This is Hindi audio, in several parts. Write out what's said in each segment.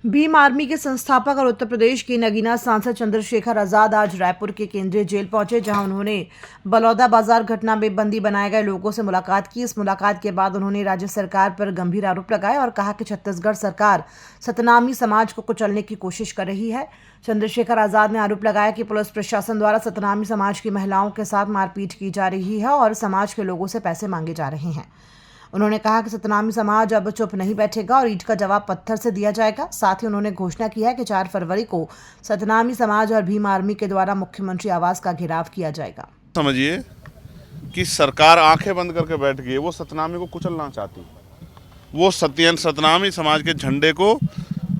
भीम आर्मी के संस्थापक और उत्तर प्रदेश के नगीना सांसद चंद्रशेखर आजाद आज रायपुर के केंद्रीय जेल पहुंचे, जहां उन्होंने बलौदा बाजार घटना में बंदी बनाए गए लोगों से मुलाकात की। इस मुलाकात के बाद उन्होंने राज्य सरकार पर गंभीर आरोप लगाए और कहा कि छत्तीसगढ़ सरकार सतनामी समाज को कुचलने की कोशिश कर रही है। चंद्रशेखर आजाद ने आरोप लगाया कि पुलिस प्रशासन द्वारा सतनामी समाज की महिलाओं के साथ मारपीट की जा रही है और समाज के लोगों से पैसे मांगे जा रहे हैं। उन्होंने कहा कि सतनामी समाज अब चुप नहीं बैठेगा और ईंट का जवाब पत्थर से दिया जाएगा। साथ ही उन्होंने घोषणा की है कि 4 फरवरी को सतनामी समाज और भीम आर्मी के द्वारा मुख्यमंत्री आवास का घेराव किया जाएगा। समझिए कि सरकार आंखें बंद करके बैठ गई, वो सतनामी को कुचलना चाहती, वो सतनामी समाज के झंडे को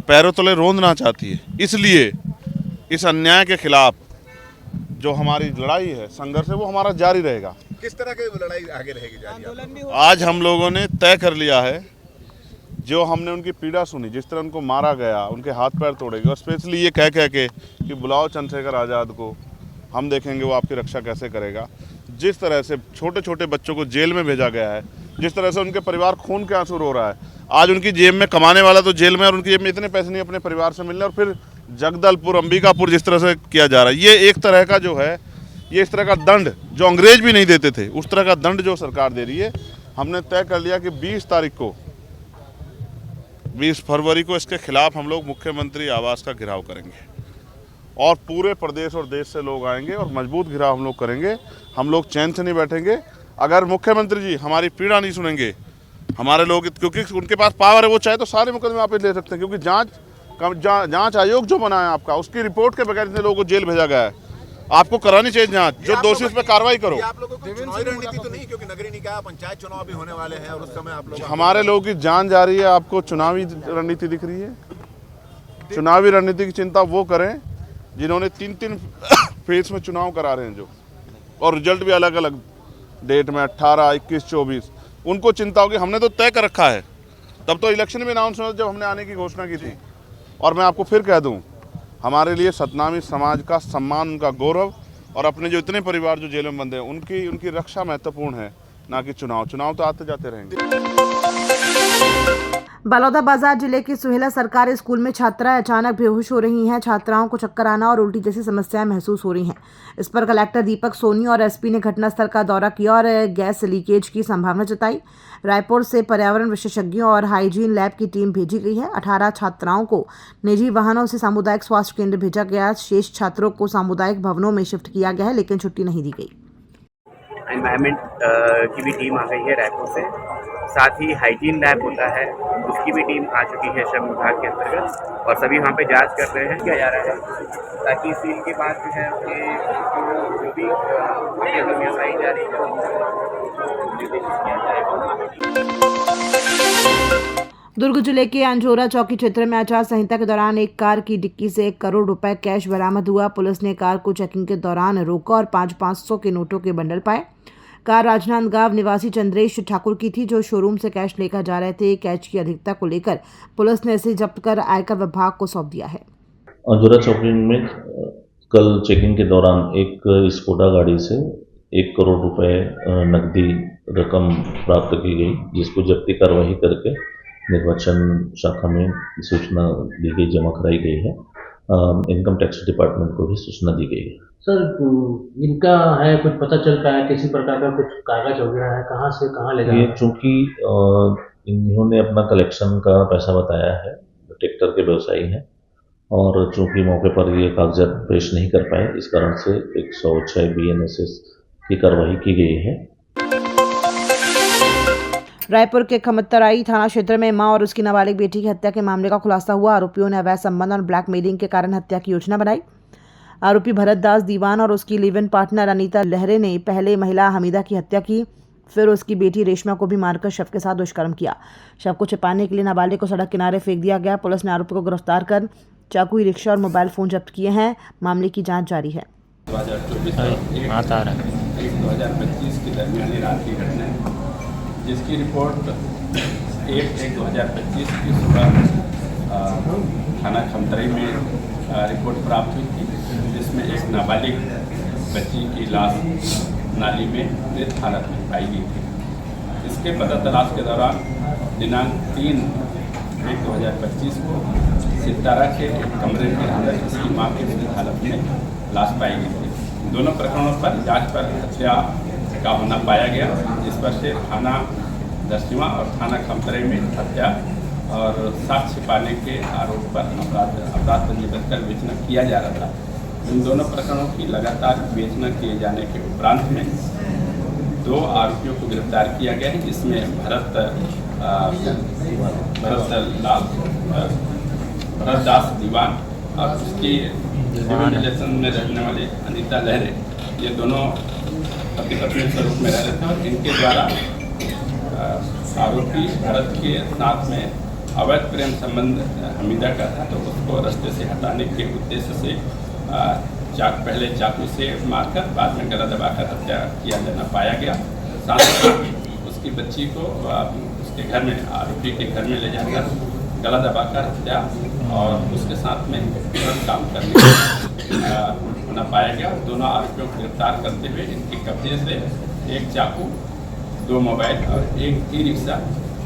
पैरों तले रौंदना चाहती है। इसलिए इस अन्याय के खिलाफ जो हमारी लड़ाई है, संघर्ष है, वो हमारा जारी रहेगा। किस तरह की लड़ाई आगे रहेगी जारी? आज हम लोगों ने तय कर लिया है, जो हमने उनकी पीड़ा सुनी, जिस तरह उनको मारा गया, उनके हाथ पैर तोड़े गए और स्पेशली ये कह के कि बुलाओ चंद्रशेखर आज़ाद को, हम देखेंगे वो आपकी रक्षा कैसे करेगा। जिस तरह से छोटे छोटे बच्चों को जेल में भेजा गया है, जिस तरह से उनके परिवार खून के आंसू रो रहा है, आज उनकी जेब में कमाने वाला तो जेल में और उनकी जेब में इतने पैसे नहीं अपने परिवार से मिलने, और फिर जगदलपुर, अंबिकापुर जिस तरह से किया जा रहा है, ये एक तरह का जो है, ये इस तरह का दंड जो अंग्रेज भी नहीं देते थे, उस तरह का दंड जो सरकार दे रही है। हमने तय कर लिया कि 20 फरवरी को इसके खिलाफ हम लोग मुख्यमंत्री आवास का घेराव करेंगे और पूरे प्रदेश और देश से लोग आएंगे और मजबूत घेराव हम लोग करेंगे। हम लोग चैन से नहीं बैठेंगे अगर मुख्यमंत्री जी हमारी पीड़ा नहीं सुनेंगे। हमारे लोग, क्योंकि उनके पास पावर है, वो चाहे तो सारे मुकदमे वापस ले सकते हैं, क्योंकि जांच आयोग जो बना है आपका, उसकी रिपोर्ट के बगैर इतने लोगों को जेल भेजा गया है। आपको करानी चाहिए जांच, जो दोषी उस पर कार्रवाई करो। आप लोगों की चुनावी रणनीति तो नहीं, क्योंकि नगरीय निकाय पंचायत चुनाव भी होने वाले हैं और उस समय आप लोग, हमारे लोगों की जान जा रही है, आपको चुनावी रणनीति दिख रही है? चुनावी रणनीति की चिंता वो करें जिन्होंने 3 फेज में चुनाव करा रहे हैं, जो और रिजल्ट भी अलग अलग डेट में 18, 21, 24, उनको चिंता होगी। हमने तो तय कर रखा है, तब तो इलेक्शन में अनाउंस हुआ जब हमने आने की घोषणा की थी। और मैं आपको फिर कह दूं, हमारे लिए सतनामी समाज का सम्मान, उनका गौरव और अपने जो इतने परिवार जो जेल में बंद हैं, उनकी रक्षा महत्वपूर्ण है, ना कि चुनाव तो आते जाते रहेंगे। बलौदा बाजार जिले के सुहेला सरकारी स्कूल में छात्राएं अचानक बेहोश हो रही हैं। छात्राओं को चक्कर आना और उल्टी जैसी समस्याएं महसूस हो रही हैं। इस पर कलेक्टर दीपक सोनी और एसपी ने घटनास्थल का दौरा किया और गैस लीकेज की संभावना जताई। रायपुर से पर्यावरण विशेषज्ञों और हाइजीन लैब की टीम भेजी गई है। 18 छात्राओं को निजी वाहनों से सामुदायिक स्वास्थ्य केंद्र भेजा गया। शेष छात्रों को सामुदायिक भवनों में शिफ्ट किया गया है, लेकिन छुट्टी नहीं दी गई। एनवायरमेंट की भी टीम आ गई है रायपुर से, साथ ही हाइजीन लैब होता है उसकी भी टीम आ चुकी है श्रम विभाग के अंतर्गत, और सभी वहाँ पे जांच कर रहे हैं, किया जा रहा है, ताकि सील के बाद जो है जो भी कमियाँ पाई जा रही है निर्देशित किया जाएगा। दुर्ग जिले के अंजोरा चौकी क्षेत्र में आचार संहिता के दौरान एक कार की डिक्की से 1 करोड़ रुपए कैश बरामद हुआ। पुलिस ने कार को चेकिंग के दौरान रोका और 500 के नोटों के बंडल पाए। कार राजनांदगांव निवासी चंद्रेश ठाकुर की थी, जो शोरूम से कैश लेकर जा रहे थे। कैश की अधिकता को लेकर पुलिस ने इसे जब्त कर आयकर विभाग को सौंप दिया है। अंजोरा चौकी में कल चेकिंग के दौरान एक स्कोडा गाड़ी से 1 करोड़ रुपए नकदी रकम प्राप्त की गई, जिसको जब्ती कार्रवाई करके निर्वाचन शाखा में सूचना दी गई, जमा कराई गई है। इनकम टैक्स डिपार्टमेंट को भी सूचना दी गई है। सर, इनका है कुछ पता चल पाया, किसी प्रकार का कुछ कागज वगैरह है, कहाँ से कहाँ ले गए? ये चूँकि इन्होंने अपना कलेक्शन का पैसा बताया है, ट्रैक्टर के व्यवसायी हैं, और चूँकि मौके पर ये कागजात पेश नहीं कर पाए, इस कारण से 106 BNSS की कार्रवाई की गई है। रायपुर के खमतराई थाना क्षेत्र में मां और उसकी नाबालिग बेटी की हत्या के मामले का खुलासा हुआ। आरोपियों ने अवैध संबंध और ब्लैकमेलिंग के कारण हत्या की योजना बनाई। आरोपी भरत दास दीवान और उसकी लिव इन पार्टनर अनीता लहरे ने पहले महिला हमीदा की हत्या की, फिर उसकी बेटी रेशमा को भी मारकर शव के साथ दुष्कर्म किया। शव को छिपाने के लिए नाबालिग को सड़क किनारे फेंक दिया गया। पुलिस ने आरोपी को गिरफ्तार कर चाकू, रिक्शा और मोबाइल फोन जब्त किए हैं। मामले की जाँच जारी है। 2024 की दरमियानी रात की घटना है, जिसकी रिपोर्ट 1/1/2025 की सुबह थाना खमतराई में रिपोर्ट प्राप्त हुई थी, जिसमें एक नाबालिग बच्ची की लाश नाली में मृत हालत में पाई गई थी। इसके पता तलाश के दौरान दिनांक 3/1/2025 को सितारा के कमरे के अंदर इसकी मां की मृत हालत में लाश पाई गई थी। दोनों प्रकरणों पर जांच पर हत्या का होना पाया गया, जिस पर से थाना दस्युआ और थाना खमतराई में हत्या और साक्ष्य छिपाने के आरोप पर अपराध पंजीबद्ध कर विवेचना किया जा रहा था। इन दोनों प्रकरणों की लगातार विवेचना किए जाने के उपरांत में 2 आरोपियों को गिरफ्तार किया गया है, जिसमें भरत दास दीवान और उसकी सिविल रिलेशन में रहने वाले अनीता लहरे, ये दोनों पति पत्नी स्वरूप में रह रहे थे और इनके द्वारा आरोपी भरत के साथ में अवैध प्रेम संबंध हमीदा का था, तो उसको रास्ते से हटाने के उद्देश्य से पहले चाकू से मारकर बाद में गला दबाकर हत्या किया जाना पाया गया। साथ ही उसकी बच्ची को उसके घर में, आरोपी के घर में ले जाकर गला दबाकर हत्या और उसके साथ में गलत काम करने होना पाया गया। दोनों आरोपियों को गिरफ्तार करते हुए इनके कब्जे से 1 चाकू, 2 मोबाइल और 1 ई-रिक्शा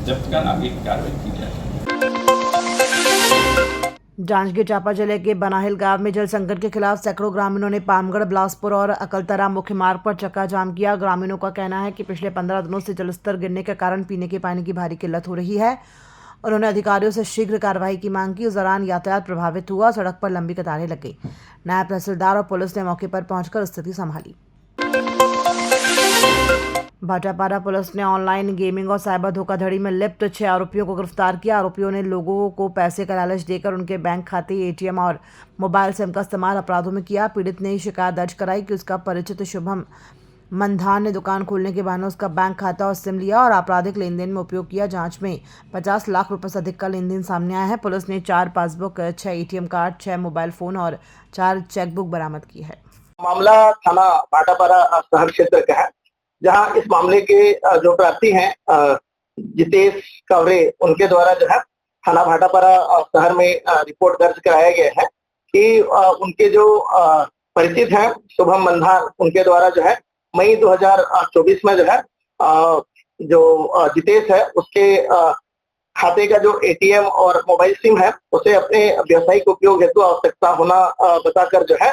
जब्त कर आगे की कार्रवाई की जाए। जांजगीर चांपा जिले के बनाहिल गांव में जल संकट के खिलाफ सैकड़ों ग्रामीणों ने पामगढ़, बिलासपुर और अकलतरा मुख्य मार्ग पर चक्का जाम किया। ग्रामीणों का कहना है कि पिछले 15 दिनों से जलस्तर गिरने के कारण पीने के पानी की भारी किल्लत हो रही है। उन्होंने अधिकारियों से शीघ्र कार्रवाई की मांग की। उस दौरान यातायात प्रभावित हुआ, सड़क पर लंबी कतारें लग गई। नायब तहसीलदार और पुलिस ने मौके पर पहुंचकर स्थिति संभाली। भाटापारा पुलिस ने ऑनलाइन गेमिंग और साइबर धोखाधड़ी में लिप्त 6 आरोपियों को गिरफ्तार किया। आरोपियों ने लोगों को पैसे का लालच देकर उनके बैंक खाते, एटीएम और मोबाइल सिम का इस्तेमाल अपराधों में किया। पीड़ित ने शिकायत दर्ज कराई कि उसका परिचित शुभम मंधान ने दुकान खोलने के बहाने उसका बैंक खाता और सिम लिया और आपराधिक लेनदेन में उपयोग किया। जांच में 50 लाख रुपए से अधिक का लेनदेन सामने आया है। पुलिस ने 4 passbook, 6 ATM card, 6 mobile phone और 4 चेकबुक बरामद की है। मामला थाना भाटापारा शहर क्षेत्र का है, जहां इस मामले के जो प्रार्थी हैं जितेश कवरे, उनके द्वारा जो है थाना भाटापारा शहर में रिपोर्ट दर्ज कराया गया है कि उनके जो परिचित हैं शुभम मंधान, उनके द्वारा जो है मई 2024 में जो है जो जितेश है उसके खाते का जो एटीएम और मोबाइल सिम है उसे अपने व्यवसायिक उपयोग हेतु आवश्यकता होना बताकर जो है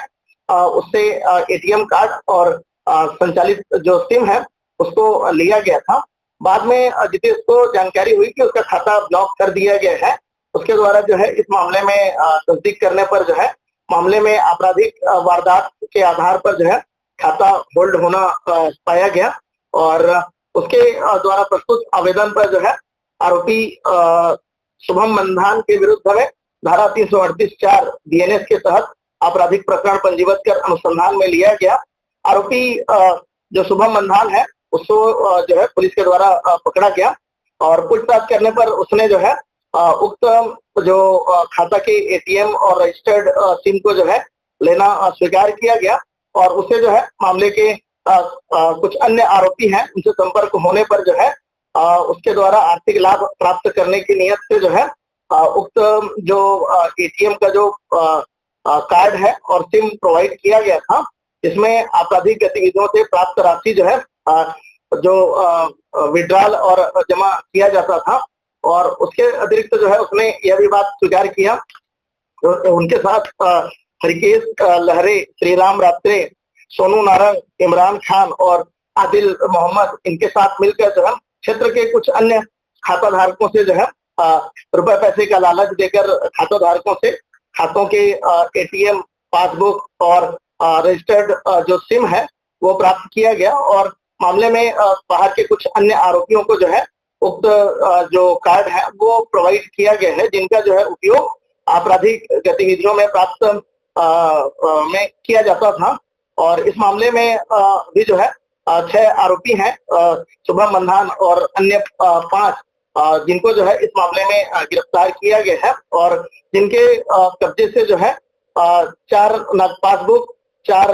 उससे एटीएम कार्ड और संचालित जो सिम है उसको लिया गया था। बाद में जितेश को जानकारी हुई कि उसका खाता ब्लॉक कर दिया गया है। उसके द्वारा जो है इस मामले में तस्दीक करने पर जो है मामले में आपराधिक वारदात के आधार पर जो है खाता होल्ड होना पाया गया और उसके द्वारा प्रस्तुत आवेदन पर जो है आरोपी शुभम मंधान के विरुद्ध में धारा 338(4) बीएनएस के तहत आपराधिक प्रकरण पंजीबद्ध कर अनुसंधान में लिया गया। आरोपी जो शुभम मंधान है उसको जो है पुलिस के द्वारा पकड़ा गया और पूछताछ करने पर उसने जो है उक्त जो खाता के एटीएम और रजिस्टर्ड सिम को जो है लेना स्वीकार किया गया और उसे जो है मामले के कुछ अन्य आरोपी हैं उनसे संपर्क होने पर जो है उसके द्वारा आर्थिक लाभ प्राप्त करने की नियत से जो है उक्त जो एटीएम का जो कार्ड है और सिम प्रोवाइड किया गया था, जिसमें आपराधिक गतिविधियों से प्राप्त राशि जो है जो विड्रॉल और जमा किया जाता था और उसके अतिरिक्त जो है उसने यह भी बात स्वीकार किया तो उनके साथ हरिकेश लहरे, श्रीराम रात्रे, सोनू नारंग, इमरान खान और आदिल मोहम्मद, इनके साथ मिलकर जो है क्षेत्र के कुछ अन्य खाता धारकों से जो है रुपए पैसे का लालच देकर खाता धारकों से खातों के एटीएम, पासबुक और रजिस्टर्ड जो सिम है वो प्राप्त किया गया और मामले में बाहर के कुछ अन्य आरोपियों को जो है उक्त जो कार्ड है वो प्रोवाइड किया गया है, जिनका जो है उपयोग आपराधिक गतिविधियों में प्राप्त में किया जाता था। और इस मामले में भी जो है 6 आरोपी हैं, शुभम मंधान और अन्य 5 जिनको जो है इस मामले में गिरफ्तार किया गया है और जिनके कब्जे से जो है 4 नग पासबुक, 4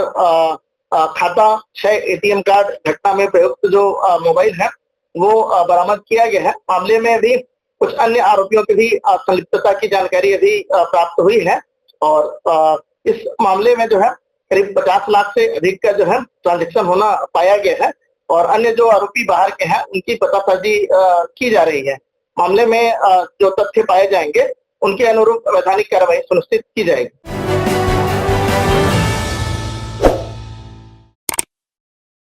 खाता, 6 एटीएम कार्ड, घटना में प्रयुक्त जो मोबाइल है वो बरामद किया गया है। मामले में भी कुछ अन्य आरोपियों की भी संलिप्तता की जानकारी अभी प्राप्त हुई है और इस मामले में जो है करीब 50 लाख से अधिक का जो है ट्रांजैक्शन होना पाया गया है और अन्य जो आरोपी बाहर के हैं उनकी पतासाजी की जा रही है। मामले में जो तथ्य पाए जाएंगे उनके अनुरूप वैधानिक कार्रवाई सुनिश्चित की जाएगी।